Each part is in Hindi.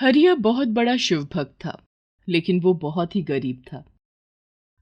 हरिया बहुत बड़ा शिव भक्त था, लेकिन वो बहुत ही गरीब था।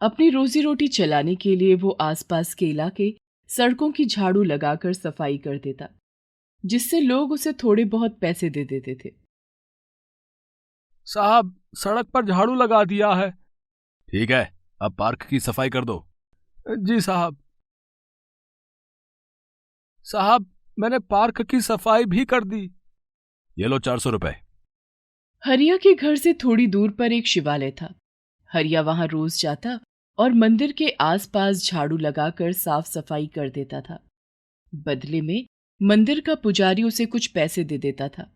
अपनी रोजी रोटी चलाने के लिए वो आसपास के इलाके सड़कों की झाड़ू लगाकर सफाई कर देता, जिससे लोग उसे थोड़े बहुत पैसे दे देते थे। साहब, सड़क पर झाड़ू लगा दिया है। ठीक है, अब पार्क की सफाई कर दो। जी साहब। साहब, मैंने पार्क की सफाई भी कर दी। ये लो 400 रुपए। हरिया के घर से थोड़ी दूर पर एक शिवालय था। हरिया वहां रोज जाता और मंदिर के आसपास झाड़ू लगाकर साफ सफाई कर देता था। बदले में मंदिर का पुजारी उसे कुछ पैसे दे देता था।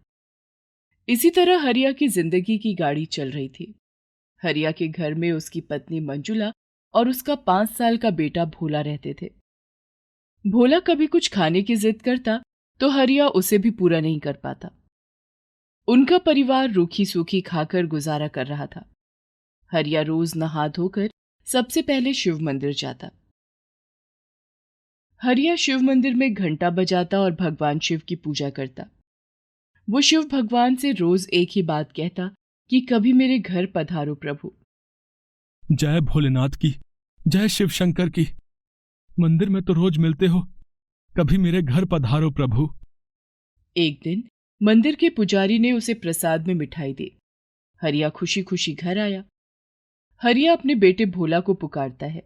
इसी तरह हरिया की जिंदगी की गाड़ी चल रही थी। हरिया के घर में उसकी पत्नी मंजुला और उसका 5 साल का बेटा भोला रहते थे। भोला कभी कुछ खाने की जिद करता तो हरिया उसे भी पूरा नहीं कर पाता। उनका परिवार रूखी सूखी खाकर गुजारा कर रहा था। हरिया रोज नहा धोकर सबसे पहले शिव मंदिर जाता। हरिया शिव मंदिर में घंटा बजाता और भगवान शिव की पूजा करता। वो शिव भगवान से रोज एक ही बात कहता कि कभी मेरे घर पधारो प्रभु। जय भोलेनाथ की, जय शिव शंकर की। मंदिर में तो रोज मिलते हो, कभी मेरे घर पधारो प्रभु। एक दिन मंदिर के पुजारी ने उसे प्रसाद में मिठाई दी। हरिया खुशी खुशी घर आया। हरिया अपने बेटे भोला को पुकारता है।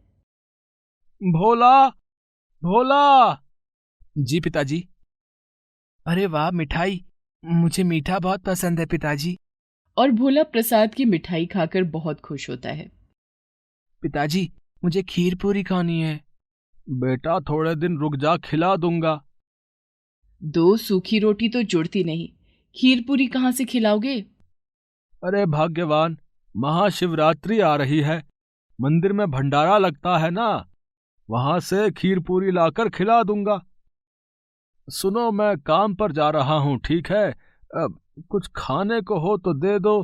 भोला, भोला। जी पिताजी। अरे वाह, मिठाई। मुझे मीठा बहुत पसंद है पिताजी। और भोला प्रसाद की मिठाई खाकर बहुत खुश होता है। पिताजी, मुझे खीर पूरी खानी है। बेटा, थोड़े दिन रुक जा, खिला दूंगा। दो सूखी रोटी तो जुड़ती नहीं, खीर पूरी कहाँ से खिलाओगे? अरे भाग्यवान, महाशिवरात्रि आ रही है, मंदिर में भंडारा लगता है ना, वहां से खीर पूरी लाकर खिला दूंगा। सुनो, मैं काम पर जा रहा हूँ, ठीक है? अब कुछ खाने को हो तो दे दो,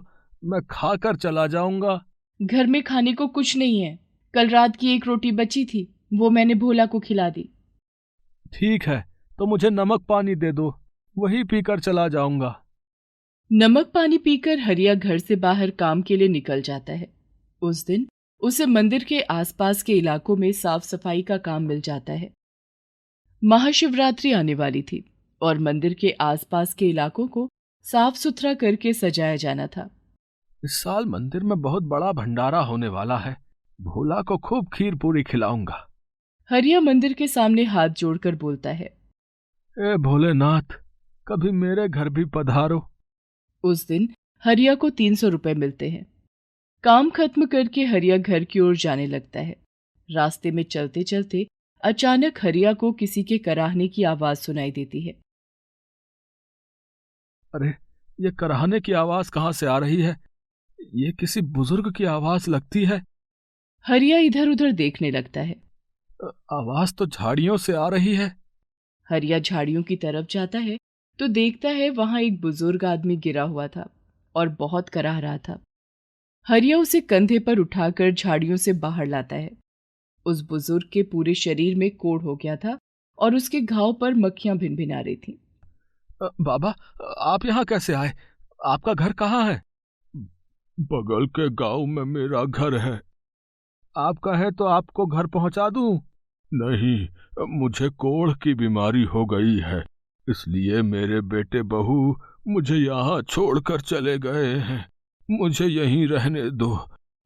मैं खाकर चला जाऊंगा। घर में खाने को कुछ नहीं है। कल रात की एक रोटी बची थी, वो मैंने भोला को खिला दी। ठीक है, तो मुझे नमक पानी दे दो, वही पीकर चला जाऊंगा। नमक पानी पीकर हरिया घर से बाहर काम के लिए निकल जाता है। उस दिन उसे मंदिर के आसपास के इलाकों में साफ सफाई का काम मिल जाता है। महाशिवरात्रि आने वाली थी और मंदिर के आसपास के इलाकों को साफ सुथरा करके सजाया जाना था। इस साल मंदिर में बहुत बड़ा भंडारा होने वाला है, भोला को खूब खीर पूरी खिलाऊंगा। हरिया मंदिर के सामने हाथ जोड़कर बोलता है, ए भोलेनाथ, कभी मेरे घर भी पधारो। उस दिन हरिया को 300 रुपए मिलते हैं। काम खत्म करके हरिया घर की ओर जाने लगता है। रास्ते में चलते चलते अचानक हरिया को किसी के कराहने की आवाज सुनाई देती है। अरे, ये कराहने की आवाज कहाँ से आ रही है? ये किसी बुजुर्ग की आवाज लगती है। हरिया इधर उधर देखने लगता है। आवाज तो झाड़ियों से आ रही है। हरिया झाड़ियों की तरफ जाता है तो देखता है वहां एक बुजुर्ग आदमी गिरा हुआ था और बहुत कराह रहा था। हरिया उसे कंधे पर उठाकर झाड़ियों से बाहर लाता है। उस बुजुर्ग के पूरे शरीर में कोढ़ हो गया था और उसके घाव पर मक्खियां भिनभिना रही थीं। बाबा, आप यहाँ कैसे आए? आपका घर कहाँ है? बगल के गांव में मेरा घर है। आप कहें तो आपको घर पहुंचा दूं? नहीं, मुझे कोढ़ की बीमारी हो गई है, इसलिए मेरे बेटे बहू मुझे यहाँ छोड़कर चले गए हैं। मुझे यहीं रहने दो,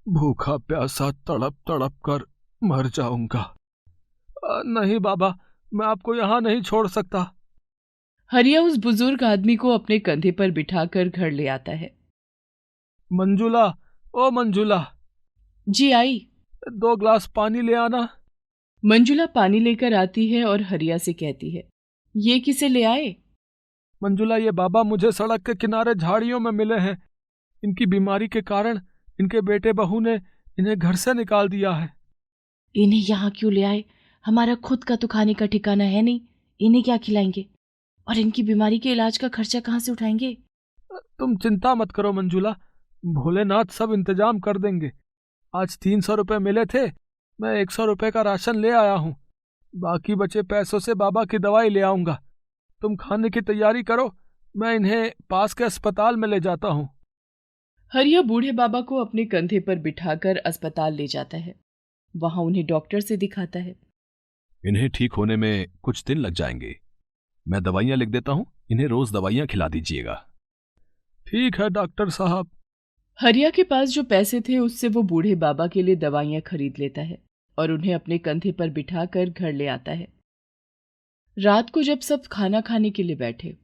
भूखा प्यासा तड़प तड़प कर मर जाऊंगा। नहीं बाबा, मैं आपको यहाँ नहीं छोड़ सकता। हरिया उस बुजुर्ग आदमी को अपने कंधे पर बिठाकर घर ले आता है। मंजुला, ओ मंजुला, जी आई। 2 गिलास पानी ले आना। मंजुला पानी लेकर आती है और हरिया से कहती है, ये किसे ले आए? मंजुला, ये बाबा मुझे सड़क के किनारे झाड़ियों में मिले हैं। इनकी बीमारी के कारण इनके बेटे बहू ने इन्हें घर से निकाल दिया है। इन्हें यहाँ क्यों ले आए? हमारा खुद का तो खाने का ठिकाना है नहीं, इन्हें क्या खिलाएंगे? और इनकी बीमारी के इलाज का खर्चा कहाँ से उठाएंगे? तुम चिंता मत करो मंजुला, भोलेनाथ सब इंतजाम कर देंगे। आज 300 रुपए मिले थे, मैं 100 रुपए का राशन ले आया हूँ। बाकी बचे पैसों से बाबा की दवाई ले आऊंगा। तुम खाने की तैयारी करो, मैं इन्हें पास के अस्पताल में ले जाता हूँ। हरिया बूढ़े बाबा को अपने कंधे पर बिठाकर अस्पताल ले जाता है। वहां उन्हें डॉक्टर से दिखाता है। इन्हें ठीक होने में कुछ दिन लग जाएंगे। मैं दवाइयां लिख देता हूं, इन्हें रोज दवाइयां खिला दीजिएगा। ठीक है डॉक्टर साहब। हरिया के पास जो पैसे थे उससे वो बूढ़े बाबा के लिए दवाइयां खरीद लेता है और उन्हें अपने कंधे पर बिठाकर घर ले आता है। रात को जब सब खाना खाने के लिए बैठे,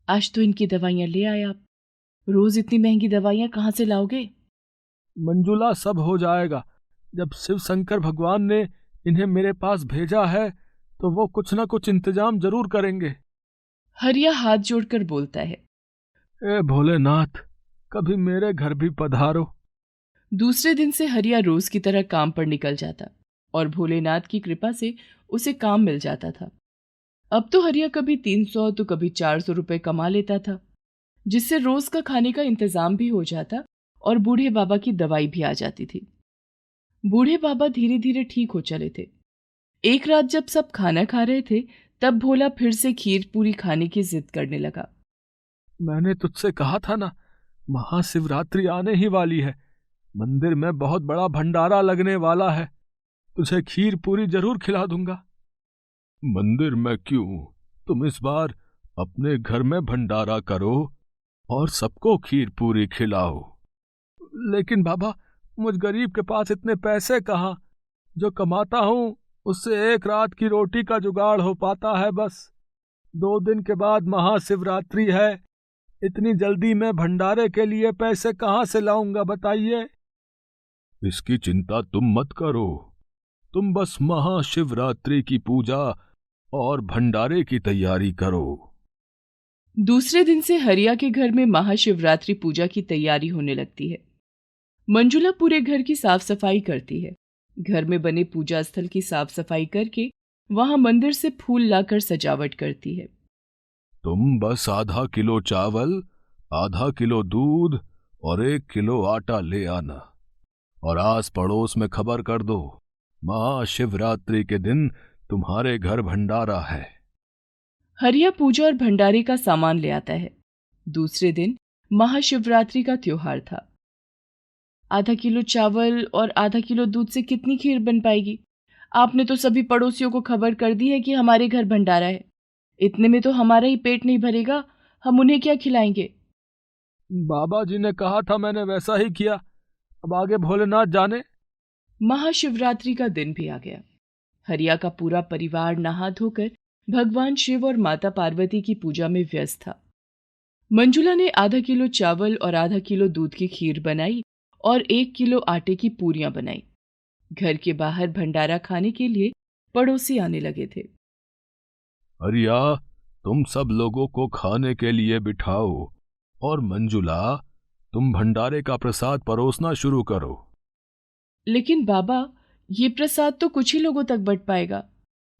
आज तो इनकी दवाइयां ले आए आप। रोज इतनी महंगी दवाइयां कहाँ से लाओगे? मंजुला, सब हो जाएगा। जब शिव शंकर भगवान ने इन्हें मेरे पास भेजा है तो वो कुछ ना कुछ इंतजाम जरूर करेंगे। हरिया हाथ जोड़कर बोलता है। ए भोलेनाथ, कभी मेरे घर भी पधारो। दूसरे दिन से हरिया रोज की तरह काम पर निकल जाता और भोलेनाथ की कृपा से उसे काम मिल जाता था। अब तो हरिया कभी 300 तो कभी 400 रुपए कमा लेता था, जिससे रोज का खाने का इंतजाम भी हो जाता और बूढ़े बाबा की दवाई भी आ जाती थी। बूढ़े बाबा धीरे धीरे ठीक हो चले थे। एक रात जब सब खाना खा रहे थे, तब भोला फिर से खीर पूरी खाने की जिद करने लगा। मैंने तुझसे कहा था ना, महाशिवरात्रि आने ही वाली है। मंदिर में बहुत बड़ा भंडारा लगने वाला है। तुझे खीर पूरी जरूर खिला दूंगा। मंदिर में क्यों, तुम इस बार अपने घर में भंडारा करो और सबको खीर पूरी खिलाओ। लेकिन बाबा, मुझ गरीब के पास इतने पैसे कहाँ। जो कमाता हूं उससे एक रात की रोटी का जुगाड़ हो पाता है बस। 2 दिन के बाद महाशिवरात्रि है। इतनी जल्दी मैं भंडारे के लिए पैसे कहाँ से लाऊंगा, बताइए। इसकी चिंता तुम मत करो। तुम बस महाशिवरात्रि की पूजा और भंडारे की तैयारी करो। दूसरे दिन से हरिया के घर में महाशिवरात्रि पूजा की तैयारी होने लगती है। मंजुला पूरे घर की साफ सफाई करती है। घर में बने पूजा स्थल की साफ सफाई करके वहां मंदिर से फूल लाकर सजावट करती है। तुम बस आधा किलो चावल, आधा किलो दूध और 1 किलो आटा ले आना और आस पड़ोस में खबर कर दो, महाशिवरात्रि के दिन तुम्हारे घर भंडारा है। हरिया पूजा और भंडारे का सामान ले आता है। दूसरे दिन महाशिवरात्रि का त्योहार था। आधा किलो चावल और आधा किलो दूध से कितनी खीर बन पाएगी? आपने तो सभी पड़ोसियों को खबर कर दी है कि हमारे घर भंडारा है। इतने में तो हमारा ही पेट नहीं भरेगा, हम उन्हें क्या खिलाएंगे? बाबा जी ने कहा था, मैंने वैसा ही किया। अब आगे भोलेनाथ जाने। महाशिवरात्रि का दिन भी आ गया। हरिया का पूरा परिवार नहा धोकर भगवान शिव और माता पार्वती की पूजा में व्यस्त था। मंजुला ने आधा किलो चावल और आधा किलो दूध की खीर बनाई और 1 किलो आटे की पूरियां बनाई। घर के बाहर भंडारा खाने के लिए पड़ोसी आने लगे थे। हरिया, तुम सब लोगों को खाने के लिए बिठाओ और मंजुला, तुम भंडारे का प्रसाद परोसना शुरू करो। लेकिन बाबा, ये प्रसाद तो कुछ ही लोगों तक बंट पाएगा।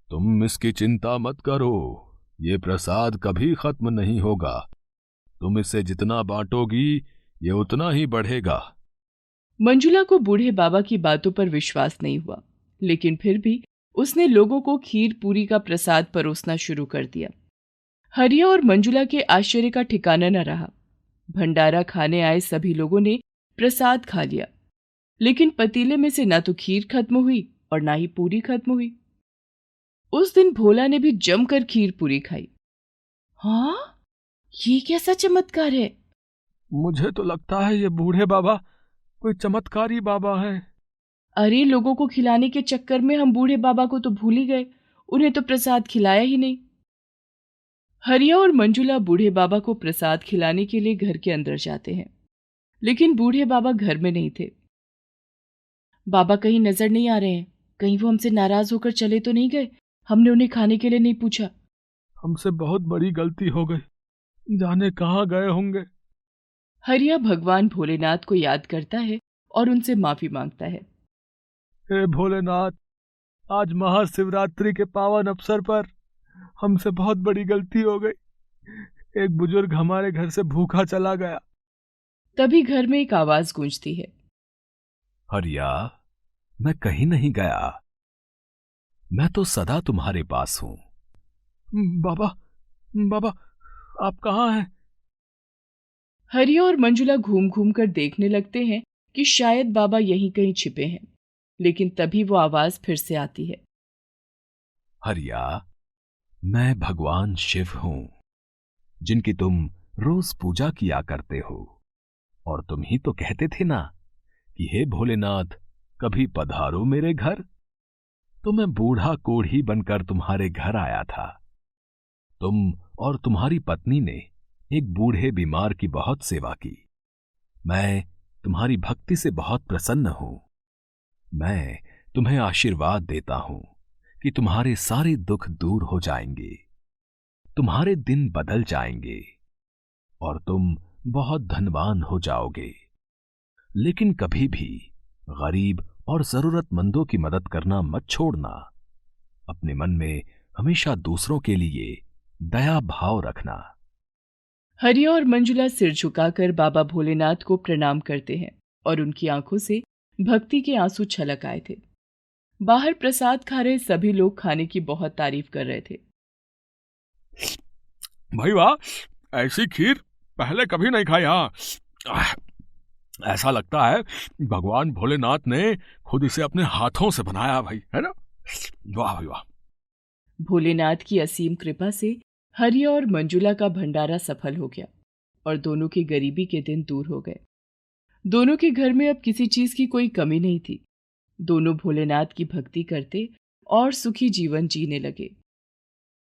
तुम इसकी चिंता मत करो, ये प्रसाद कभी खत्म नहीं होगा। तुम इसे जितना बांटोगी ये उतना ही बढ़ेगा। मंजुला को बूढ़े बाबा की बातों पर विश्वास नहीं हुआ, लेकिन फिर भी उसने लोगों को खीर पूरी का प्रसाद परोसना शुरू कर दिया। हरिया और मंजुला के आश्चर्य का ठिकाना न रहा। भंडारा खाने आए सभी लोगों ने प्रसाद खा लिया, लेकिन पतीले में से ना तो खीर खत्म हुई और ना ही पूरी खत्म हुई। उस दिन भोला ने भी जमकर खीर पूरी खाई। हाँ, ये कैसा चमत्कार है? मुझे तो लगता है ये बूढ़े बाबा कोई चमत्कारी बाबा है। अरे, लोगों को खिलाने के चक्कर में हम बूढ़े बाबा को तो भूल ही गए, उन्हें तो प्रसाद खिलाया ही नहीं। हरिया और मंजुला बूढ़े बाबा को प्रसाद खिलाने के लिए घर के अंदर जाते हैं, लेकिन बूढ़े बाबा घर में नहीं थे। बाबा कहीं नजर नहीं आ रहे हैं, कहीं वो हमसे नाराज होकर चले तो नहीं गए? हमने उन्हें खाने के लिए नहीं पूछा। हमसे बहुत बड़ी गलती हो गई, जाने कहाँ गए होंगे। हरिया भगवान भोलेनाथ को याद करता है और उनसे माफी मांगता है। हे भोलेनाथ, आज महाशिवरात्रि के पावन अवसर पर हमसे बहुत बड़ी गलती हो गई। एक बुजुर्ग हमारे घर से भूखा चला गया। तभी घर में एक आवाज गूंजती है। हरिया, मैं कहीं नहीं गया, मैं तो सदा तुम्हारे पास हूं। बाबा, बाबा, आप कहाँ हैं? हरिया और मंजुला घूम घूम कर देखने लगते हैं कि शायद बाबा यहीं कहीं छिपे हैं, लेकिन तभी वो आवाज फिर से आती है। हरिया, मैं भगवान शिव हूं, जिनकी तुम रोज पूजा किया करते हो। और तुम ही तो कहते थे ना कि हे भोलेनाथ, कभी पधारो मेरे घर। तो मैं बूढ़ा कोढ़ी बनकर तुम्हारे घर आया था। तुम और तुम्हारी पत्नी ने एक बूढ़े बीमार की बहुत सेवा की। मैं तुम्हारी भक्ति से बहुत प्रसन्न हूं। मैं तुम्हें आशीर्वाद देता हूं कि तुम्हारे सारे दुख दूर हो जाएंगे, तुम्हारे दिन बदल जाएंगे और तुम बहुत धनवान हो जाओगे। लेकिन कभी भी गरीब और जरूरतमंदों की मदद करना मत छोड़ना। अपने मन में हमेशा दूसरों के लिए दया भाव रखना। हरिया और मंजुला सिर झुकाकर बाबा भोलेनाथ को प्रणाम करते हैं और उनकी आंखों से भक्ति के आंसू छलक आए थे। बाहर प्रसाद खा रहे सभी लोग खाने की बहुत तारीफ कर रहे थे। भाई वाह, ऐसी खीर पहले कभी नहीं खाई। हाँ, ऐसा लगता है भगवान भोलेनाथ ने खुद इसे अपने हाथों से बनाया भाई, है ना? वाह भाई वाह। भोलेनाथ की असीम कृपा से हरिया और मंजुला का भंडारा सफल हो गया और दोनों की गरीबी के दिन दूर हो गए। दोनों के घर में अब किसी चीज की कोई कमी नहीं थी। दोनों भोलेनाथ की भक्ति करते और सुखी जीवन जीने लगे।